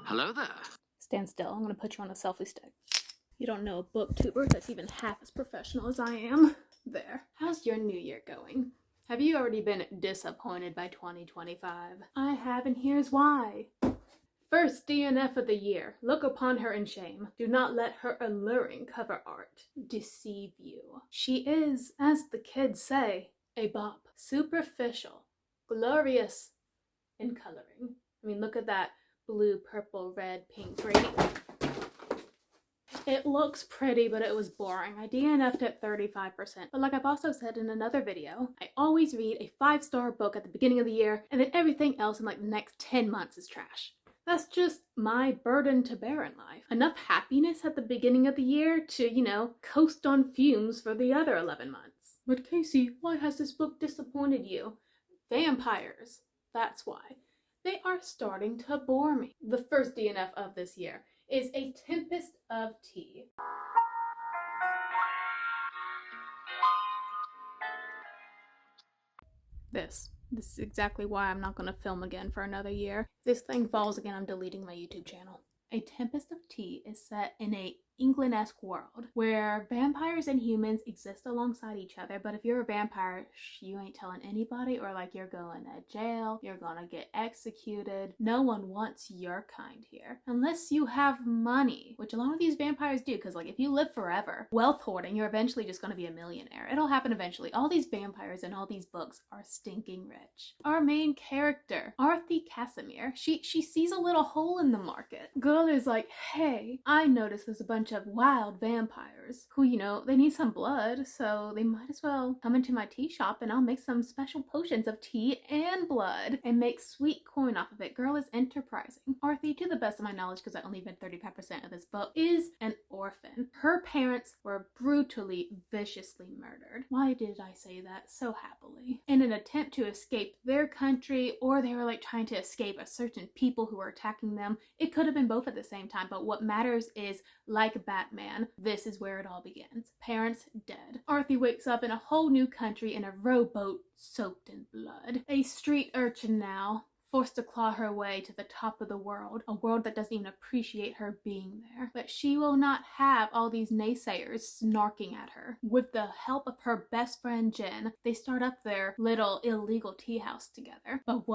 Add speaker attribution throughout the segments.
Speaker 1: Hello there.
Speaker 2: Stand still. I'm going to put you on a selfie stick. You don't know a booktuber that's even half as professional as I am. There. How's your new year going? Have you already been disappointed by 2025? I have, and here's why. First DNF of the year. Look upon her in shame. Do not let her alluring cover art deceive you. She is, as the kids say, a bop. Superficial. Glorious in coloring. I mean, look at that blue, purple, red, pink grading. It looks pretty, but it was boring. I DNF'd at 35%. But like I've also said in another video, I always read a 5-star book at the beginning of the year, and then everything else in like the next 10 months is trash. That's just my burden to bear in life. Enough happiness at the beginning of the year to, coast on fumes for the other 11 months. But Casey, why has this book disappointed you? Vampires. That's why. They are starting to bore me. The first DNF of this year is A Tempest of Tea. This is exactly why I'm not going to film again for another year. If this thing falls again, I'm deleting my YouTube channel. A Tempest of Tea is set in a England-esque world where vampires and humans exist alongside each other, but if you're a vampire, you ain't telling anybody, or like you're going to jail, you're gonna get executed. No one wants your kind here unless you have money, which a lot of these vampires do, because like if you live forever, wealth hoarding, you're eventually just gonna be a millionaire. It'll happen eventually. All these vampires in all these books are stinking rich. Our main character, Arthie Casimir, she sees a little hole in the market. Girl is like, hey, I noticed there's a bunch of wild vampires who, they need some blood, so they might as well come into my tea shop and I'll make some special potions of tea and blood and make sweet coin off of it. Girl is enterprising. Arthie, to the best of my knowledge, because I only read 35% of this book, is an orphan. Her parents were brutally, viciously murdered. Why did I say that so happily? In an attempt to escape their country, or they were like trying to escape a certain people who were attacking them. It could have been both at the same time, but what matters is, like Batman, this is where it all begins. Parents dead. Arthie wakes up in a whole new country in a rowboat soaked in blood. A street urchin now, forced to claw her way to the top of the world, a world that doesn't even appreciate her being there. But she will not have all these naysayers snarking at her. With the help of her best friend Jen, they start up their little illegal tea house together. But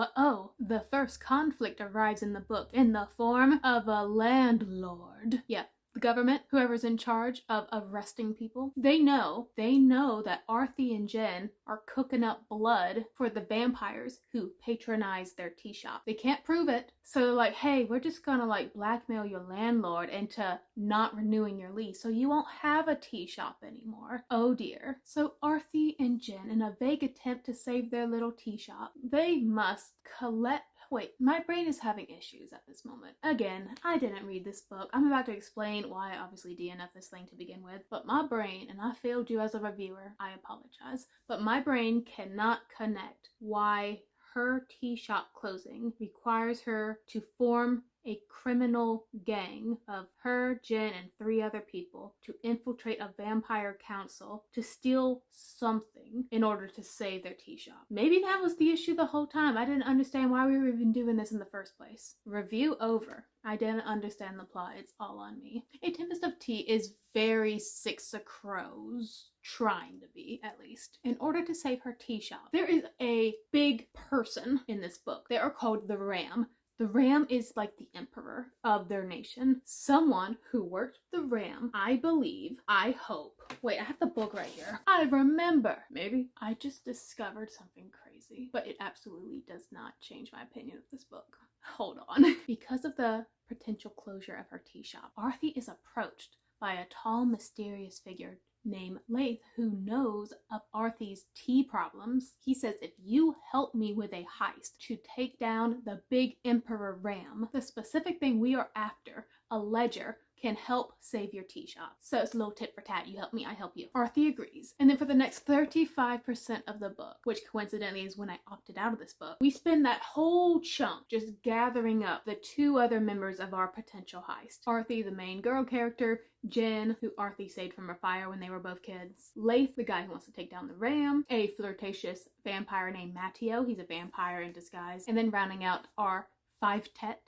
Speaker 2: the first conflict arrives in the book in the form of a landlord. Yep. The government, whoever's in charge of arresting people, they know that Arthie and Jen are cooking up blood for the vampires who patronize their tea shop. They can't prove it, so they're like, hey, we're just gonna blackmail your landlord into not renewing your lease, so you won't have a tea shop anymore. Oh dear. So Arthie and Jen, in a vague attempt to save their little tea shop, they must collect. Wait, my brain is having issues at this moment. Again, I didn't read this book. I'm about to explain why I obviously DNF this thing to begin with, but my brain, and I failed you as a reviewer, I apologize, but my brain cannot connect why her tea shop closing requires her to form a criminal gang of her, Jen, and 3 other people to infiltrate a vampire council to steal something in order to save their tea shop. Maybe that was the issue the whole time. I didn't understand why we were even doing this in the first place. Review over. I didn't understand the plot. It's all on me. A Tempest of Tea is very Six of Crows. Trying to be, at least. In order to save her tea shop, there is a big person in this book. They are called the Ram. The Ram is like the emperor of their nation. Someone who worked the Ram, I believe, I hope. Wait, I have the book right here. I remember. Maybe I just discovered something crazy, but it absolutely does not change my opinion of this book. Hold on. Because of the potential closure of her tea shop, Arthie is approached by a tall, mysterious figure named Laith, who knows of Arthie's tea problems. He says, if you help me with a heist to take down the big Emperor Ram, the specific thing we are after, a ledger, can help save your tea shop. So it's a little tit for tat. You help me, I help you. Arthie agrees. And then for the next 35% of the book, which coincidentally is when I opted out of this book, we spend that whole chunk just gathering up the 2 other members of our potential heist. Arthie, the main girl character, Jen, who Arthie saved from a fire when they were both kids, Laith, the guy who wants to take down the Ram, a flirtatious vampire named Matteo, he's a vampire in disguise, and then rounding out our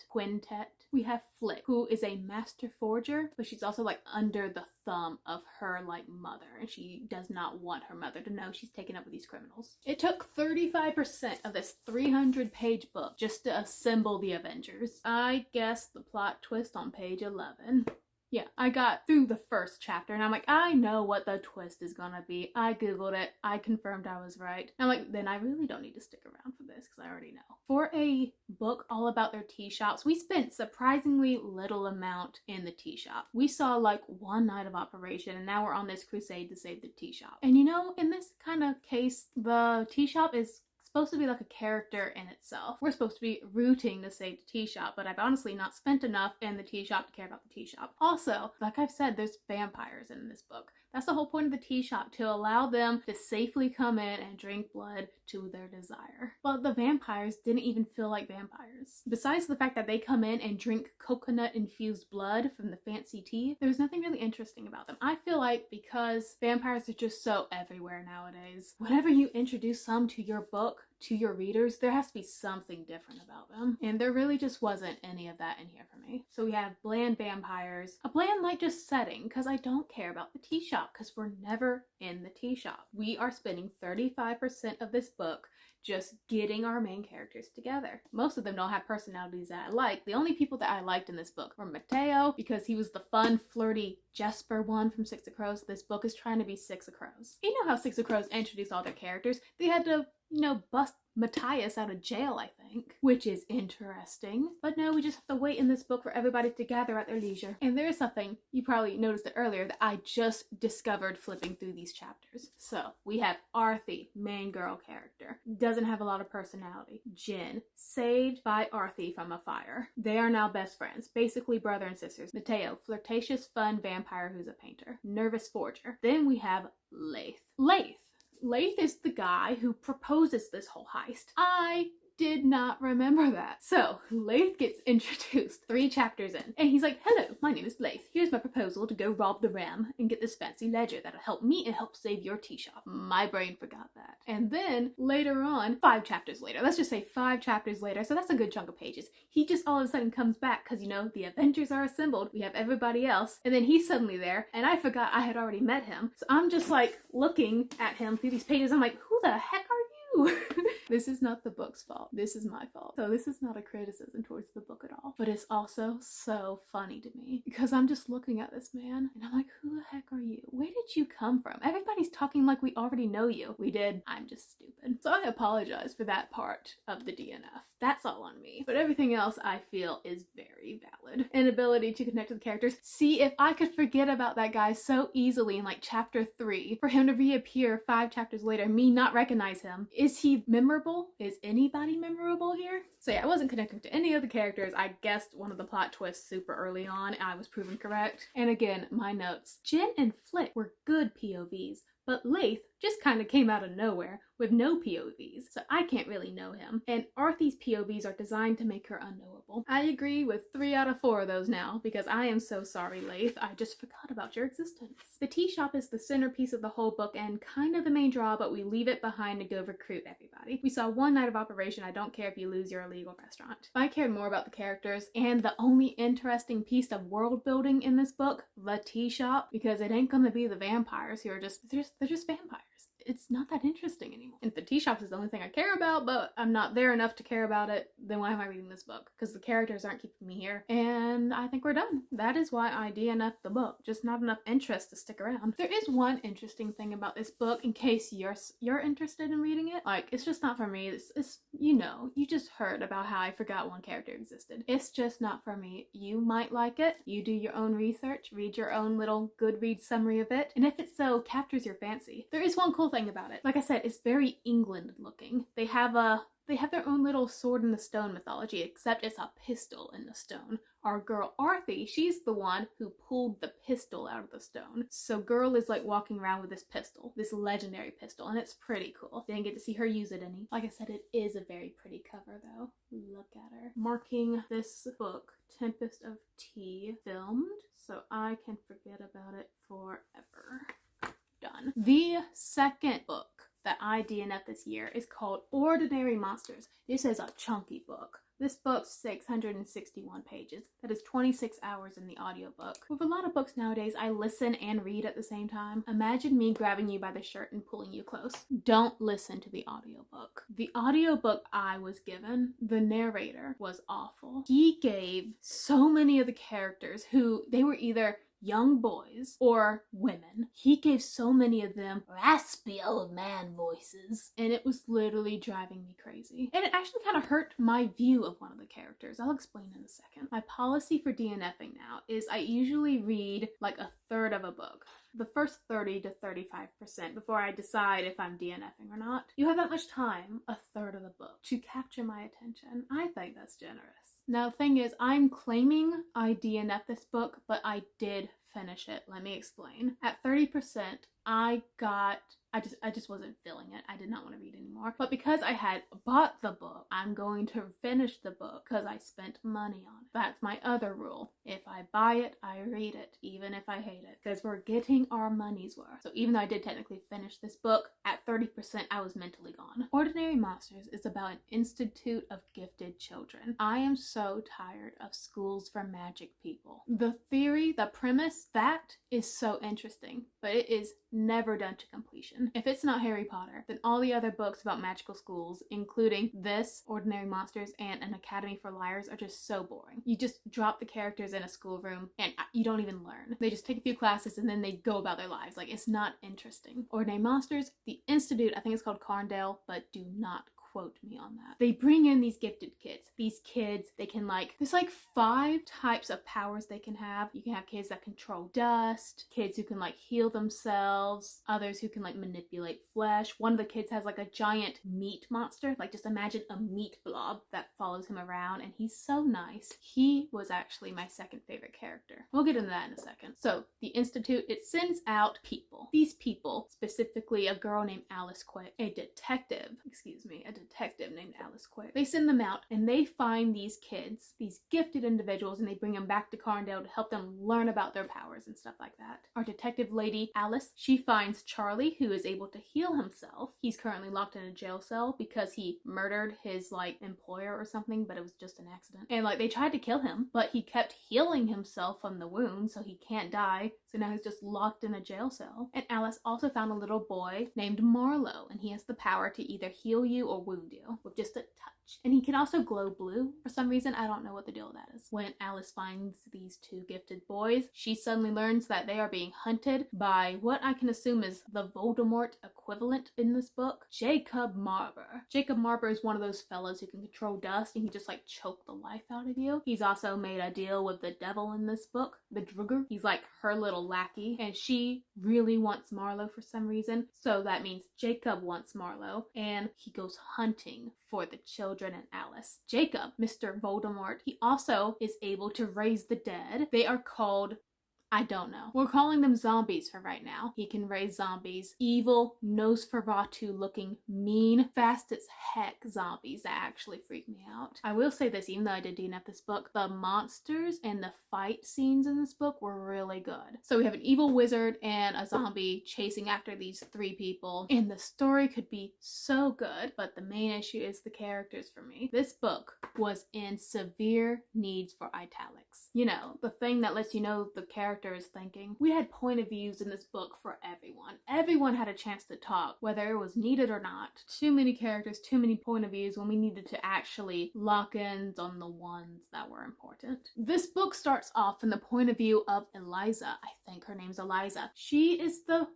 Speaker 2: quintet. We have Flick, who is a master forger, but she's also like under the thumb of her like mother, and she does not want her mother to know she's taken up with these criminals. It took 35% of this 300-page book just to assemble the Avengers. I guess the plot twist on page 11. Yeah, I got through the first chapter and I'm like, I know what the twist is gonna be. I googled it. I confirmed I was right. And I'm like, then I really don't need to stick around for this because I already know. For a book all about their tea shops, we spent surprisingly little amount in the tea shop. We saw like one night of operation and now we're on this crusade to save the tea shop. And you know, in this kind of case, the tea shop is supposed to be like a character in itself. We're supposed to be rooting to save the tea shop, but I've honestly not spent enough in the tea shop to care about the tea shop. Also, like I've said, there's vampires in this book. That's the whole point of the tea shop, to allow them to safely come in and drink blood to their desire. But the vampires didn't even feel like vampires. Besides the fact that they come in and drink coconut-infused blood from the fancy tea, there's nothing really interesting about them. I feel like because vampires are just so everywhere nowadays, whenever you introduce some to your book, to your readers, there has to be something different about them. And there really just wasn't any of that in here for me. So we have bland vampires, a bland like just setting, because I don't care about the tea shop because we're never in the tea shop. We are spending 35% of this book just getting our main characters together. Most of them don't have personalities that I like. The only people that I liked in this book were Mateo, because he was the fun, flirty Jesper one from Six of Crows. This book is trying to be Six of Crows. You know how Six of Crows introduced all their characters? They had to, you know, bust Matthias out of jail, I think, which is interesting. But no, we just have to wait in this book for everybody to gather at their leisure. And there is something, you probably noticed it earlier, that I just discovered flipping through these chapters. So we have Arthi, main girl character, doesn't have a lot of personality. Jen, saved by Arthi from a fire. They are now best friends, basically brother and sisters. Mateo, flirtatious, fun vampire who's a painter. Nervous forger. Then we have Laith. Laith is the guy who proposes this whole heist. I did not remember that. So, Laith gets introduced 3 chapters in, and he's like, hello, my name is Laith. Here's my proposal to go rob the Ram and get this fancy ledger that'll help me and help save your tea shop. My brain forgot that. And then, later on, 5 chapters later, let's just say 5 chapters later, so that's a good chunk of pages, he just all of a sudden comes back because, you know, the Avengers are assembled, we have everybody else, and then he's suddenly there, and I forgot I had already met him. So I'm just like looking at him through these pages, I'm like, who the heck are you? This is not the book's fault. This is my fault. So this is not a criticism towards the book at all. But it's also so funny to me because I'm just looking at this man and I'm like, who the heck are you? Where did you come from? Everybody's talking like we already know you. We did. I'm just stupid. So I apologize for that part of the DNF. That's all on me. But everything else I feel is very valid. Inability to connect with the characters. See, if I could forget about that guy so easily in like chapter 3, for him to reappear 5 chapters later, me not recognize him. Is he memorable? Is anybody memorable here? So yeah, I wasn't connecting to any of the characters. I guessed one of the plot twists super early on and I was proven correct. And again, my notes. Jen and Flick were good POVs, but Laith just kind of came out of nowhere with no POVs, so I can't really know him. And Arthi's POVs are designed to make her unknowable. I agree with 3 out of 4 of those now, because I am so sorry, Laith. I just forgot about your existence. The tea shop is the centerpiece of the whole book and kind of the main draw, but we leave it behind to go recruit everybody. We saw one night of operation. I don't care if you lose your illegal restaurant. I cared more about the characters and the only interesting piece of world building in this book, the tea shop, because it ain't gonna be the vampires who are they're just vampires. It's not that interesting anymore. And if the tea shop is the only thing I care about, but I'm not there enough to care about it, then why am I reading this book? Because the characters aren't keeping me here. And I think we're done. That is why I DNF'd the book. Just not enough interest to stick around. There is one interesting thing about this book, in case you're interested in reading it. Like, it's just not for me. It's you know, you just heard about how I forgot one character existed. It's just not for me. You might like it. You do your own research, read your own little Goodreads summary of it, and if it so captures your fancy. There is one cool thing about it. Like I said, it's very England looking. They have their own little sword in the stone mythology, except it's a pistol in the stone. Our girl Arthi, she's the one who pulled the pistol out of the stone. So girl is like walking around with this pistol, this legendary pistol, and it's pretty cool. Didn't get to see her use it any. Like I said, it is a very pretty cover though. Look at her. Marking this book, Tempest of Tea, filmed, so I can forget about it forever. Done. The second book that I DNF this year is called Ordinary Monsters. This is a chunky book. This book's 661 pages. That is 26 hours in the audiobook. With a lot of books nowadays, I listen and read at the same time. Imagine me grabbing you by the shirt and pulling you close. Don't listen to the audiobook. The audiobook I was given, the narrator was awful. He gave so many of the characters who they were either young boys or women. He gave so many of them raspy old man voices, and it was literally driving me crazy. And it actually kind of hurt my view of one of the characters. I'll explain in a second. My policy for DNFing now is I usually read like a third of a book. The first 30 to 35% before I decide if I'm DNFing or not. You have that much time, a third of the book, to capture my attention. I think that's generous. Now, the thing is, I'm claiming I DNF'd this book, but I did finish it. Let me explain. At 30%, I just wasn't feeling it. I did not want to read anymore. But because I had bought the book, I'm going to finish the book because I spent money on it. That's my other rule. If I buy it, I read it, even if I hate it, because we're getting our money's worth. So even though I did technically finish this book, at 30%, I was mentally gone. Ordinary Monsters is about an institute of gifted children. I am so tired of schools for magic people. The theory, the premise, that is so interesting, but it is never done to completion. If it's not Harry Potter, then all the other books about magical schools, including this, Ordinary Monsters, and An Academy for Liars, are just so boring. You just drop the characters in a schoolroom and you don't even learn. They just take a few classes and then they go about their lives. Like, it's not interesting. Ordinary Monsters, the Institute, I think it's called Carndale, but do not quote me on that. They bring in these gifted kids. These kids, they can there's 5 types of powers they can have. You can have kids that control dust, kids who can heal themselves, others who can manipulate flesh. One of the kids has a giant meat monster. Just imagine a meat blob that follows him around, and he's so nice. He was actually my second favorite character. We'll get into that in a second. So the Institute, it sends out people. These people, specifically a girl named Alice Quick, a detective named Alice Quick. They send them out and they find these kids, these gifted individuals, and they bring them back to Carndale to help them learn about their powers and stuff like that. Our detective lady, Alice, she finds Charlie, who is able to heal himself. He's currently locked in a jail cell because he murdered his employer or something, but it was just an accident. And they tried to kill him, but he kept healing himself from the wound, so he can't die. So now he's just locked in a jail cell. And Alice also found a little boy named Marlowe, and he has the power to either heal you or wound you with just a touch. And he can also glow blue for some reason. I don't know what the deal with that is. When Alice finds these 2 gifted boys, she suddenly learns that they are being hunted by what I can assume is the Voldemort equivalent in this book, Jacob Marber. Jacob Marber is one of those fellas who can control dust and he just choke the life out of you. He's also made a deal with the devil in this book, the Drugger. He's her little lackey, and she really wants Marlowe for some reason. So that means Jacob wants Marlowe, and he goes hunting for the children and Alice. Jacob, Mr. Voldemort, he also is able to raise the dead. They are called, I don't know. We're calling them zombies for right now. He can raise zombies. Evil, Nosferatu looking, mean, fast as heck zombies that actually freak me out. I will say this, even though I did DNF this book, the monsters and the fight scenes in this book were really good. So we have an evil wizard and a zombie chasing after these 3 people, and the story could be so good, but the main issue is the characters for me. This book was in severe needs for italics. You know, the thing that lets you know the character is thinking. We had point of views in this book for everyone. Everyone had a chance to talk, whether it was needed or not. Too many characters, too many point of views when we needed to actually lock in on the ones that were important. This book starts off from the point of view of Eliza. I think her name's Eliza. She is the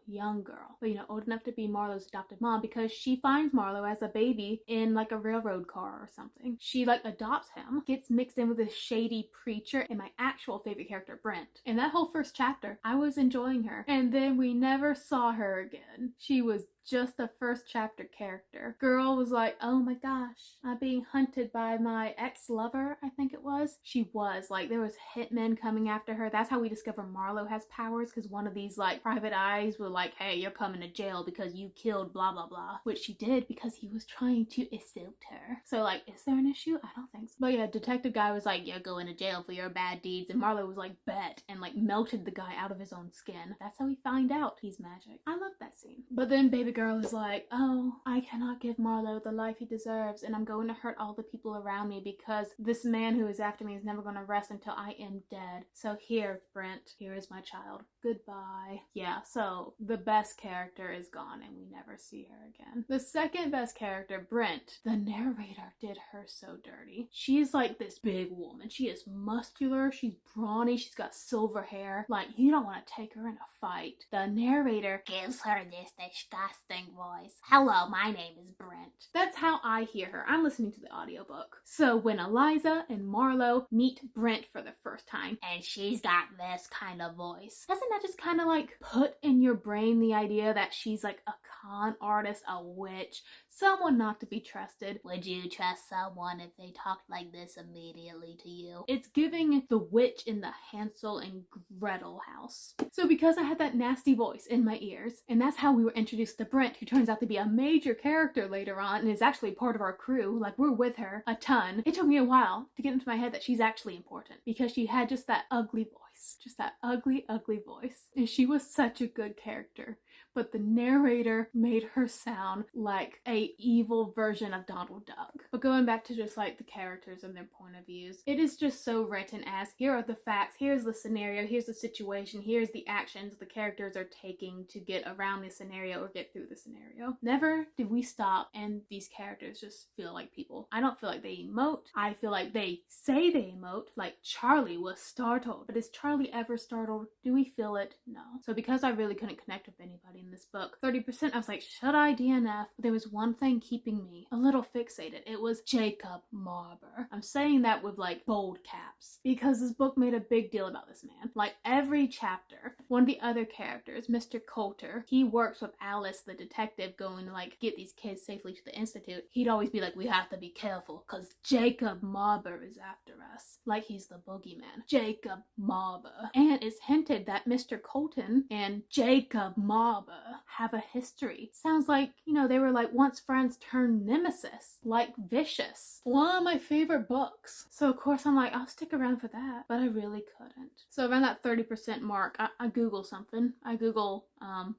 Speaker 2: young girl, but old enough to be Marlowe's adopted mom, because she finds Marlowe as a baby in a railroad car or something. She adopts him, gets mixed in with this shady preacher, and my actual favorite character, Brent. In that whole first chapter, I was enjoying her, and then we never saw her again. She was just a first chapter character. Girl was oh my gosh, I'm being hunted by my ex-lover, I think it was. She was there was hitmen coming after her. That's how we discover Marlowe has powers, because one of these private eyes were hey, you're coming to jail because you killed blah blah blah, which she did because he was trying to assault her. So is there an issue? I don't think so. But yeah, detective guy was you're going to jail for your bad deeds, and Marlowe was bet and melted the guy out of his own skin. That's how we find out he's magic. I love that scene. But then baby the girl is like, oh, I cannot give Marlowe the life he deserves, and I'm going to hurt all the people around me because this man who is after me is never going to rest until I am dead. So here, Brent, here is my child. Goodbye. Yeah, so the best character is gone and we never see her again. The second best character, Brent, the narrator did her so dirty. She's like this big woman. She is muscular, she's brawny, she's got silver hair. Like, you don't want to take her in a fight. The narrator gives her this disgusting voice. Hello, my name is Brent. That's how I hear her. I'm listening to the audiobook. So when Eliza and Marlowe meet Brent for the first time, and she's got this kind of voice, doesn't that just kind of like put in your brain the idea that she's like a con artist, a witch, someone not to be trusted? Would you trust someone if they talked like this immediately to you? It's giving the witch in the Hansel and Gretel house. So because I had that nasty voice in my ears, and that's how we were introduced to Brent, who turns out to be a major character later on and is actually part of our crew, like we're with her a ton. It took me a while to get into my head that she's actually important because she had just that ugly voice, just that ugly voice, and she was such a good character. But the narrator made her sound like a evil version of Donald Duck. But going back to just like the characters and their point of views, it is just so written as, here are the facts, here's the scenario, here's the situation, here's the actions the characters are taking to get around the scenario or get through the scenario. Never did we stop and these characters just feel like people. I don't feel like they emote. I feel like they say they emote, like Charlie was startled. But is Charlie ever startled? Do we feel it? No. So because I really couldn't connect with anybody in this book, 30% I was like, should I DNF? But there was one thing keeping me a little fixated. It was Jacob Marber. I'm saying that with like bold caps because this book made a big deal about this man. Like every chapter, one of the other characters, Mr. Coulter, he works with Alice, the detective, going to like get these kids safely to the institute. He'd always be like, we have to be careful because Jacob Marber is after us. Like he's the boogeyman. Jacob Marber. And it's hinted that Mr. Colton and Jacob Marber have a history. Sounds like, you know, they were like once friends turned nemesis. Like Vicious. One of my favorite books. So of course I'm like, I'll stick around for that. But I really couldn't. So around that 30% mark, I Google something. I Google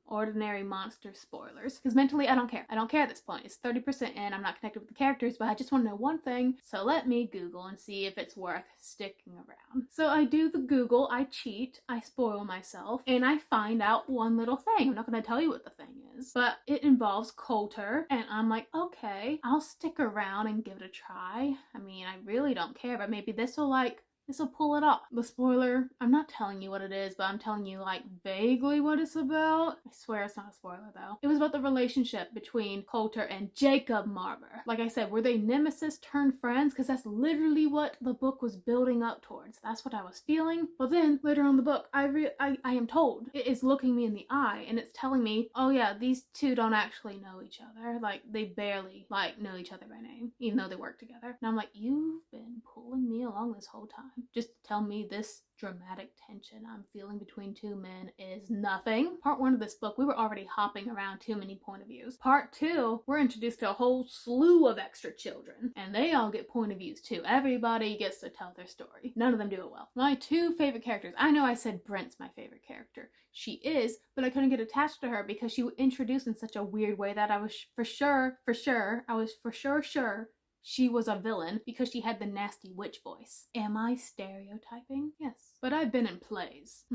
Speaker 2: ordinary monster spoilers. Because mentally I don't care. I don't care at this point. It's 30% in. I'm not connected with the characters, but I just want to know one thing. So let me Google and see if it's worth sticking around. So I do the Google, I cheat, I spoil myself, and I find out one little thing. I'm not going to tell you what the thing is, but it involves Coulter, and I'm like, okay, I'll stick around and give it a try. I mean, I really don't care, but maybe this will pull it off. The spoiler, I'm not telling you what it is, but I'm telling you like vaguely what it's about. I swear it's not a spoiler though. It was about the relationship between Coulter and Jacob Marber. Like I said, were they nemesis turned friends? Because that's literally what the book was building up towards. That's what I was feeling. But then later on in the book, I am told it is looking me in the eye and it's telling me, oh yeah, these two don't actually know each other. Like they barely like know each other by name, even though they work together. And I'm like, you've been pulling me along this whole time just to tell me this dramatic tension I'm feeling between two men is nothing. Part 1 of this book, we were already hopping around too many point of views. Part 2, we're introduced to a whole slew of extra children, and they all get point of views too. Everybody gets to tell their story. None of them do it well. My 2 favorite characters, I know I said Brent's my favorite character. She is, but I couldn't get attached to her because she was introduced in such a weird way that I was for sure sure she was a villain because she had the nasty witch voice. Am I stereotyping? Yes. But I've been in plays.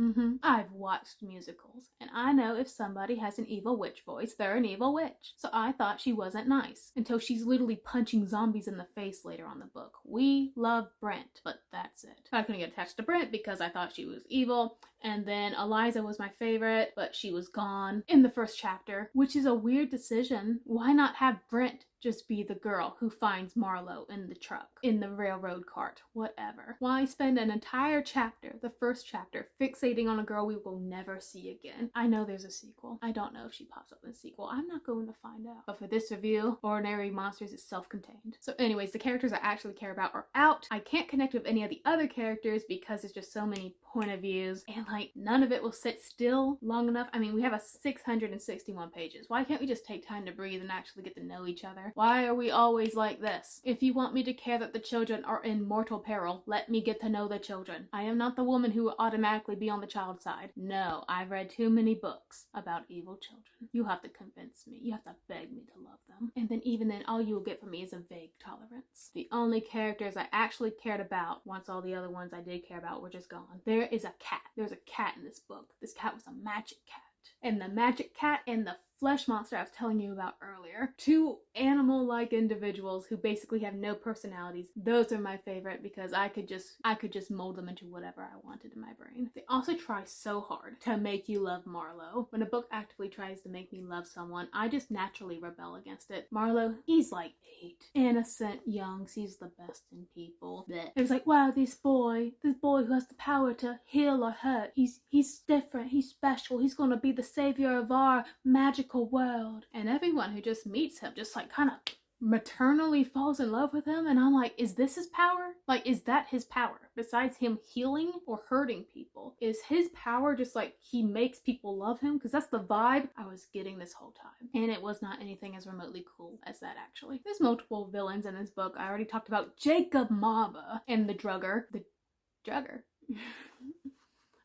Speaker 2: I've watched musicals. And I know if somebody has an evil witch voice, they're an evil witch. So I thought she wasn't nice until she's literally punching zombies in the face later on the book. We love Brent, but that's it. I couldn't get attached to Brent because I thought she was evil. And then Eliza was my favorite, but she was gone in the first chapter, which is a weird decision. Why not have Brent just be the girl who finds Marlowe in the truck, in the railroad cart, whatever? Why spend an entire chapter, the first chapter, fixating on a girl we will never see again? I know there's a sequel. I don't know if she pops up in the sequel. I'm not going to find out. But for this review, Ordinary Monsters is self-contained. So anyways, the characters I actually care about are out. I can't connect with any of the other characters because there's just so many point of views, and like none of it will sit still long enough. I mean, we have a 661 pages. Why can't we just take time to breathe and actually get to know each other? Why are we always like this? If you want me to care that the children are in mortal peril, let me get to know the children. I am not the woman who will automatically be on the child's side. No, I've read too many books about evil children. You have to convince me. You have to beg me to love them. And then even then, all you will get from me is a vague tolerance. The only characters I actually cared about, once all the other ones I did care about were just gone. There is a cat. There's a cat in this book. This cat was a magic cat. And the magic cat and the flesh monster I was telling you about earlier, two animal-like individuals who basically have no personalities. Those are my favorite because I could just mold them into whatever I wanted in my brain. They also try so hard to make you love Marlowe. When a book actively tries to make me love someone, I just naturally rebel against it. Marlowe, he's like 8. Innocent, young, sees the best in people. Blech. It was like, wow, this boy who has the power to heal or hurt, he's different, he's special, he's gonna be the savior of our magical world. And everyone who just meets him just like kind of maternally falls in love with him, and I'm like, is this his power? Like, is that his power? Besides him healing or hurting people, is his power just like he makes people love him? Because that's the vibe I was getting this whole time, and it was not anything as remotely cool as that. Actually, there's multiple villains in this book. I already talked about Jacob Marber and the drugger.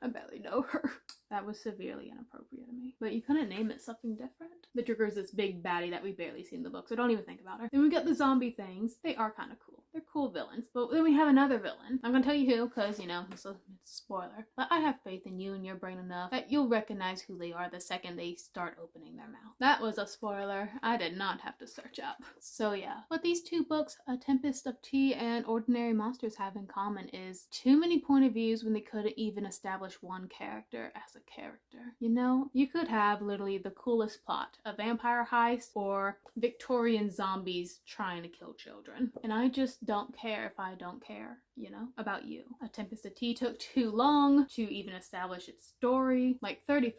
Speaker 2: I barely know her. That was severely inappropriate of me. But you couldn't name it something different? The trigger is this big baddie that we barely see in the book, so don't even think about her. Then we got the zombie things. They are kind of cool. They're cool villains. But then we have another villain. I'm gonna tell you who, because, you know, it's a spoiler. But I have faith in you and your brain enough that you'll recognize who they are the second they start opening their mouth. That was a spoiler. I did not have to search up. So yeah. What these two books, A Tempest of Tea and Ordinary Monsters, have in common is too many point of views when they couldn't even establish one character as a character. You know, you could have literally the coolest plot, a vampire heist or Victorian zombies trying to kill children. And I just don't care if I don't care, you know, about you. A Tempest of Tea took too long to even establish its story, like 35%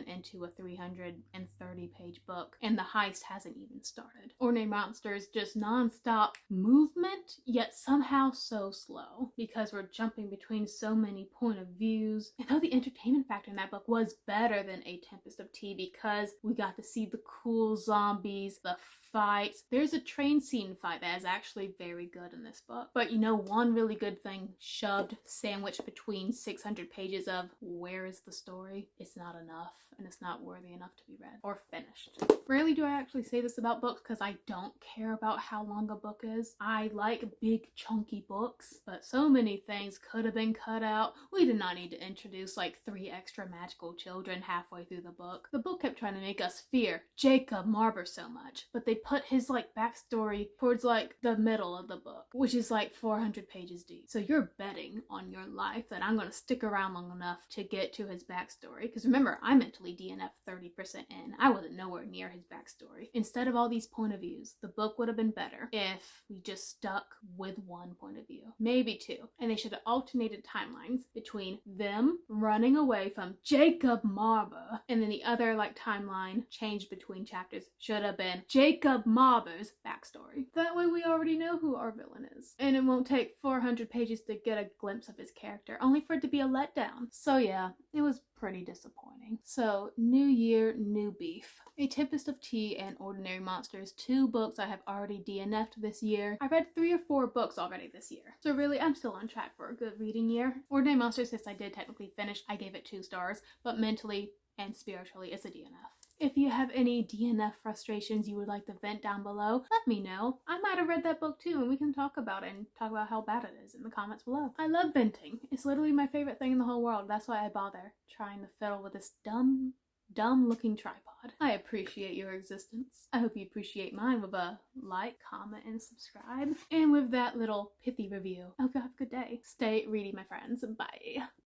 Speaker 2: into a 330-page book, and the heist hasn't even started. Ordinary Monsters, just non-stop movement, yet somehow so slow, because we're jumping between so many point of views. And though the entertainment factor in that book was better than A Tempest of Tea because we got to see the cool zombies, the fights. There's a train scene fight that is actually very good in this book. But you know, one really good thing shoved, sandwiched between 600 pages of where is the story? It's not enough, and it's not worthy enough to be read or finished. Rarely do I actually say this about books because I don't care about how long a book is. I like big chunky books, but so many things could have been cut out. We did not need to introduce like 3 extra magical children halfway through the book. The book kept trying to make us fear Jacob Marber so much, but they put his like backstory towards like the middle of the book, which is like 400 pages deep. So you're betting on your life that I'm going to stick around long enough to get to his backstory. Because remember, I mentally DNF 30% in. I wasn't nowhere near his backstory. Instead of all these point of views, the book would have been better if we just stuck with one point of view, maybe 2. And they should have alternated timelines between them running away from Jacob Marber, and then the other like timeline changed between chapters should have been Jacob Marber's backstory. That way we already know who our villain is, and it won't take 400 pages to get a glimpse of his character, only for it to be a letdown. So yeah, it was pretty disappointing. So, new year, new beef. A Tempest of Tea and Ordinary Monsters, 2 books I have already DNF'd this year. I read 3 or 4 books already this year. So really, I'm still on track for a good reading year. Ordinary Monsters, since I did technically finish, I gave it 2 stars, but mentally and spiritually, it's a DNF. If you have any DNF frustrations you would like to vent down below, let me know. I might have read that book too, and we can talk about it and talk about how bad it is in the comments below. I love venting. It's literally my favorite thing in the whole world. That's why I bother trying to fiddle with this dumb looking tripod. I appreciate your existence. I hope you appreciate mine with a like, comment, and subscribe. And with that little pithy review, I hope you have a good day. Stay ready, my friends. Bye.